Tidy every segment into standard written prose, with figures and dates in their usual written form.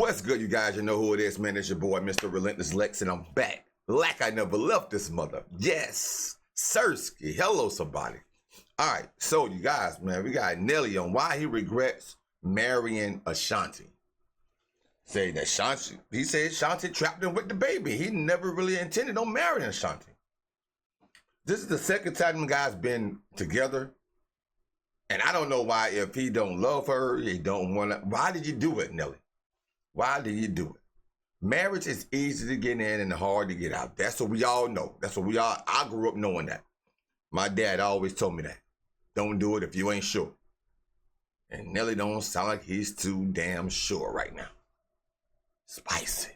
What's good, you guys? You know who it is, man. It's your boy, Mr. Relentless Lex, and I'm back. Like I never left this mother. Yes, Sirski. Hello, somebody. All right, so you guys, man, we got Nelly on why he regrets marrying Ashanti. Say that Ashanti, he said Ashanti trapped him with the baby. He never really intended on marrying Ashanti. This is the second time them guys been together. And I don't know why, if he don't love her, he don't want to. Why did you do it, Nelly? Why did you do it? Marriage is easy to get in and hard to get out. That's what we all know. I grew up knowing that. My dad always told me that. Don't do it if you ain't sure. And Nelly don't sound like he's too damn sure right now. Spicy.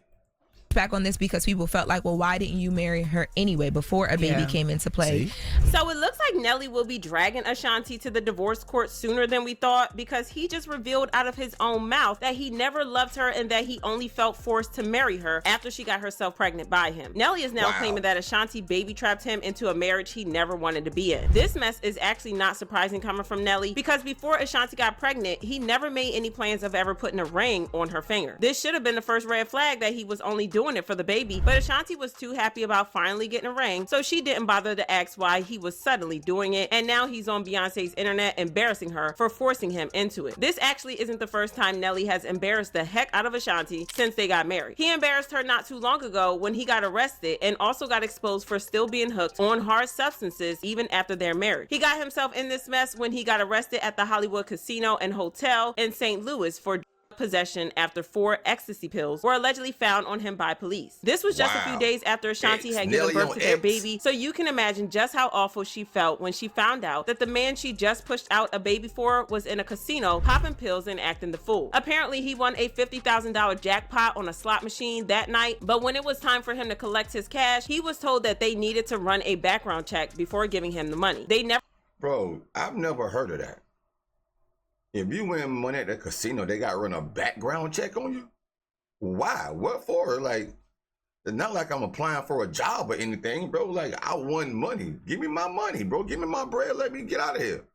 Back on this because people felt like, well, why didn't you marry her anyway before a baby came into play? See? So it looks like Nelly will be dragging Ashanti to the divorce court sooner than we thought, because he just revealed out of his own mouth that he never loved her and that he only felt forced to marry her after she got herself pregnant by him. Nelly is now claiming that Ashanti baby trapped him into a marriage he never wanted to be in. This mess is actually not surprising coming from Nelly, because before Ashanti got pregnant, he never made any plans of ever putting a ring on her finger. This should have been the first red flag that he was only doing it for the baby, but Ashanti was too happy about finally getting a ring, so she didn't bother to ask why he was suddenly doing it, and now he's on Beyonce's internet embarrassing her for forcing him into it. This actually isn't the first time Nelly has embarrassed the heck out of Ashanti since they got married. He embarrassed her not too long ago when he got arrested and also got exposed for still being hooked on hard substances even after their marriage. He got himself in this mess when he got arrested at the Hollywood Casino and Hotel in St. Louis for possession after 4 ecstasy pills were allegedly found on him by police. This was just a few days after Ashanti had given birth to their baby, so you can imagine just how awful she felt when she found out that the man she just pushed out a baby for was in a casino popping pills and acting the fool. Apparently he won a $50,000 jackpot on a slot machine that night, but when it was time for him to collect his cash, he was told that they needed to run a background check before giving him the money. Bro, I've never heard of that. If you win money at the casino, they got to run a background check on you? Why? What for? Like, it's not like I'm applying for a job or anything, bro. Like, I won money. Give me my money, bro. Give me my bread. Let me get out of here.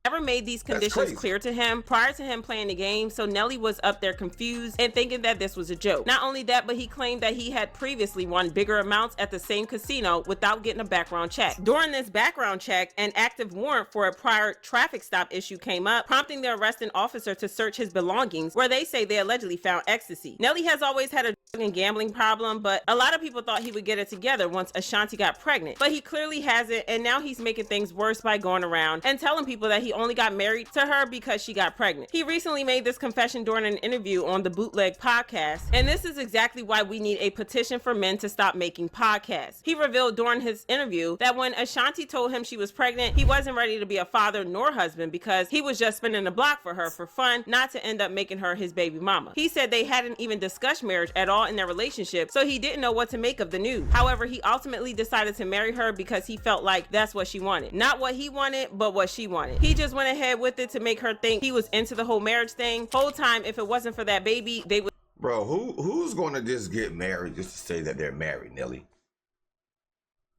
Never made these conditions clear to him prior to him playing the game, so Nelly was up there confused and thinking that this was a joke. Not only that, but he claimed that he had previously won bigger amounts at the same casino without getting a background check. During this background check, an active warrant for a prior traffic stop issue came up, prompting the arresting officer to search his belongings, where they say they allegedly found ecstasy. Nelly has always had a drug and gambling problem, but a lot of people thought he would get it together once Ashanti got pregnant, but he clearly hasn't, and now he's making things worse by going around and telling people that he only got married to her because she got pregnant. He recently made this confession during an interview on the Bootleg podcast, and this is exactly why we need a petition for men to stop making podcasts. He revealed during his interview that when Ashanti told him she was pregnant, he wasn't ready to be a father nor husband because he was just spinning the block for her for fun, not to end up making her his baby mama. He said they hadn't even discussed marriage at all in their relationship, so he didn't know what to make of the news. However, he ultimately decided to marry her because he felt like that's what she wanted. Not what he wanted, but what she wanted. He just went ahead with it to make her think he was into the whole marriage thing. Whole time, if it wasn't for that baby, they would. Bro, who's going to just get married just to say that they're married, Nelly?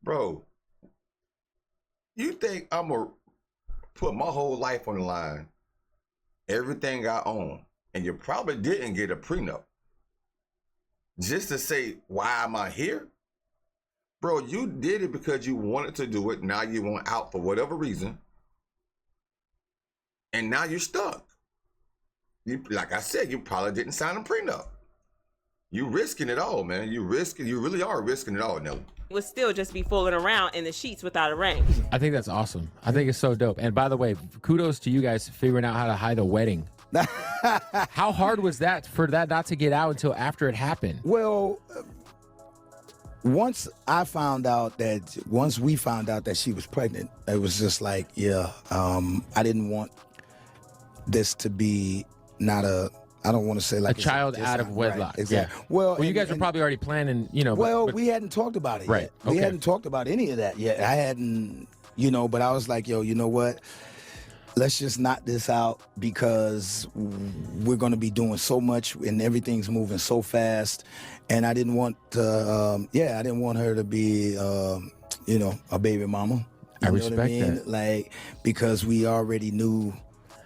Bro, you think I'm going to put my whole life on the line, everything I own, and you probably didn't get a prenup, just to say, why am I here? Bro, you did it because you wanted to do it. Now you want out for whatever reason. And now you're stuck. You, like I said, you probably didn't sign a prenup. You risking it all, man. You really are risking it all, Nelly. Would still just be fooling around in the sheets without a ring. I think that's awesome. I think it's so dope. And by the way, kudos to you guys figuring out how to hide a wedding. How hard was that for that not to get out until after it happened? Well, once we found out that she was pregnant, it was just like, I didn't want this to be I don't want to say like a child out of wedlock. Right, exactly. Yeah. Well, you guys were probably already planning, But we hadn't talked about it right. yet. We hadn't talked about any of that yet. I hadn't, but I was like, you know what? Let's just knock this out because we're going to be doing so much and everything's moving so fast. And I didn't want to, I didn't want her to be, a baby mama. I respect that. Like, because we already knew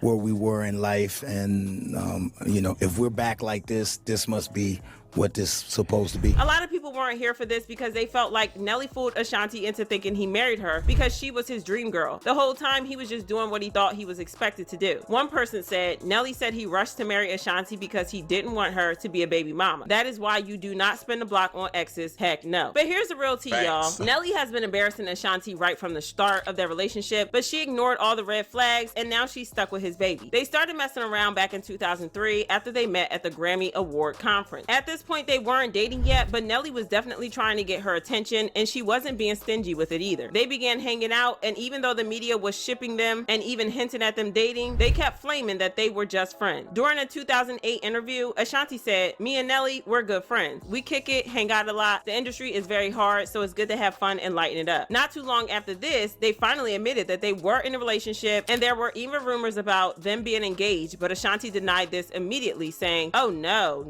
where we were in life. And, if we're back like this, this must be what this is supposed to be. A lot of people weren't here for this because they felt like Nelly fooled Ashanti into thinking he married her because she was his dream girl. The whole time he was just doing what he thought he was expected to do. One person said, Nelly said he rushed to marry Ashanti because he didn't want her to be a baby mama. That is why you do not spend the block on exes. Heck no. But here's the real tea, y'all. Nelly has been embarrassing Ashanti right from the start of their relationship, but she ignored all the red flags and now she's stuck with his baby. They started messing around back in 2003 after they met at the Grammy Award conference. At this point, they weren't dating yet, but Nelly was definitely trying to get her attention and she wasn't being stingy with it either. They began hanging out, and even though the media was shipping them and even hinting at them dating, they kept flaming that they were just friends. During a 2008 interview, Ashanti said, "Me and Nelly, we're good friends. We kick it, hang out a lot. The industry is very hard, so it's good to have fun and lighten it up." Not too long after this, they finally admitted that they were in a relationship, and there were even rumors about them being engaged, but Ashanti denied this immediately, saying, "Oh no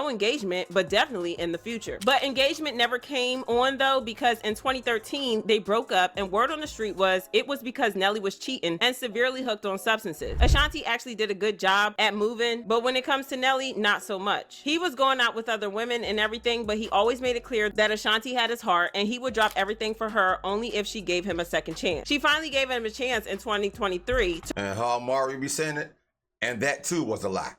engagement, but definitely in the future." But engagement never came on though, because in 2013 they broke up, and word on the street was it was because Nelly was cheating and severely hooked on substances. Ashanti actually did a good job at moving, but when it comes to Nelly, not so much. He was going out with other women and everything, but he always made it clear that Ashanti had his heart and he would drop everything for her only if she gave him a second chance. She finally gave him a chance in 2023 And how Amari be saying it, and that too was a lie.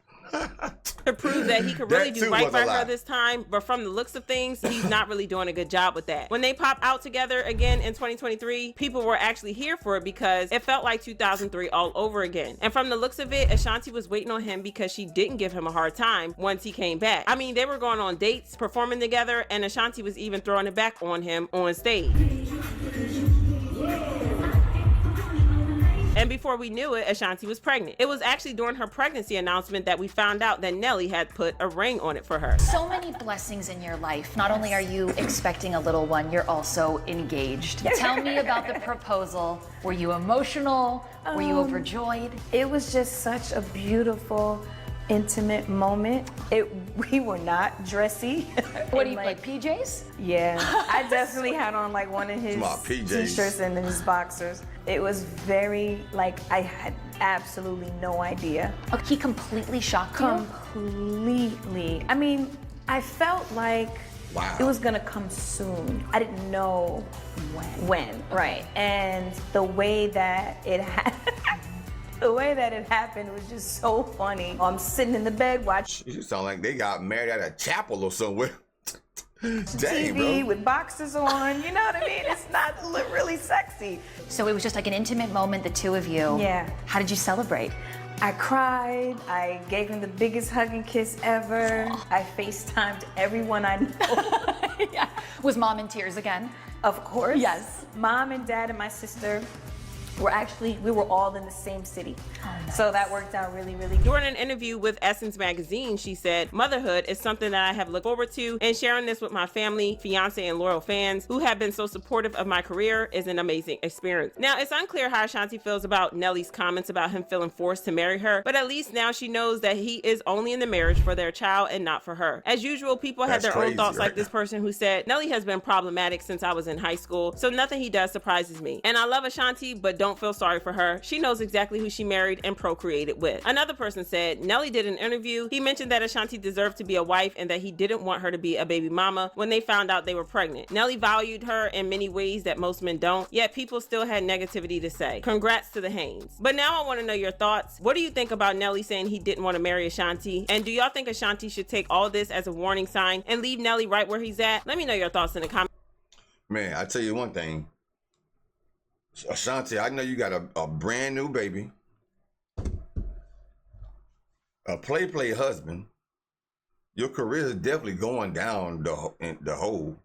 to prove that he could really That do too right was by a lie. her this time, but from the looks of things, he's not really doing a good job with that. When they pop out together again in 2023, people were actually here for it because it felt like 2003 all over again. And from the looks of it, Ashanti was waiting on him because she didn't give him a hard time once he came back. I mean, they were going on dates, performing together, and Ashanti was even throwing it back on him on stage. And before we knew it, Ashanti was pregnant. It was actually during her pregnancy announcement that we found out that Nelly had put a ring on it for her. So many blessings in your life. Not only are you expecting a little one, you're also engaged. Tell me about the proposal. Were you emotional? Were you overjoyed? It was just such a beautiful, intimate moment. We were not dressy. What do you like, PJs? Yeah, I definitely had on like one of his My PJs. t-shirts and then his boxers. It was very, I had absolutely no idea. Oh, he completely shocked you? Completely. I mean, I felt like Wow. it was gonna come soon. I didn't know when, right? And the way that it happened was just so funny. I'm sitting in the bed watching You sound like they got married at a chapel or somewhere. Dang, TV bro. with boxers on. You know what I mean? It's not really sexy. So it was just like an intimate moment, the two of you. Yeah. How did you celebrate? I cried. I gave him the biggest hug and kiss ever. I FaceTimed everyone I know. Yeah. Was mom in tears again? Of course. Yes. Mom and dad and my sister we were all in the same city. Oh, nice. So that worked out really, really good. During an interview with Essence magazine, she said, "Motherhood is something that I have looked forward to, and sharing this with my family, fiance, and loyal fans who have been so supportive of my career is an amazing experience." Now, it's unclear how Ashanti feels about Nelly's comments about him feeling forced to marry her, but at least now she knows that he is only in the marriage for their child and not for her. As usual, people had That's their own crazy, thoughts, right? like this person who said, "Nelly has been problematic since I was in high school, so nothing he does surprises me. And I love Ashanti, but don't feel sorry for her. She knows exactly who she married and procreated with." Another person said, "Nelly did an interview. He mentioned that Ashanti deserved to be a wife and that he didn't want her to be a baby mama when they found out they were pregnant. Nelly valued her in many ways that most men don't, yet people still had negativity to say. Congrats to the Haynes." But now I want to know your thoughts. What do you think about Nelly saying he didn't want to marry Ashanti? And do y'all think Ashanti should take all this as a warning sign and leave Nelly right where he's at? Let me know your thoughts in the comments. Man, I tell you one thing. Ashanti, I know you got a brand new baby, a play husband. Your career is definitely going down the hole.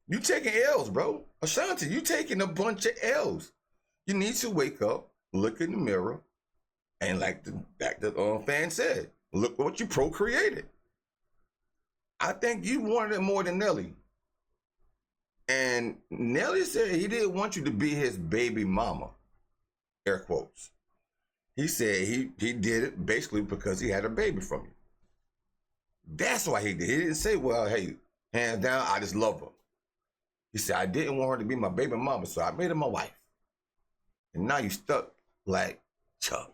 You taking L's, bro. Ashanti, you taking a bunch of L's. You need to wake up, look in the mirror, and like the fan said, look what you procreated. I think you wanted it more than Nelly. And Nelly said he didn't want you to be his baby mama, air quotes. He said he did it basically because he had a baby from you. That's why he did. He didn't say, well, hey, hands down, I just love her. He said, I didn't want her to be my baby mama, so I made her my wife. And now you stuck like Chuck.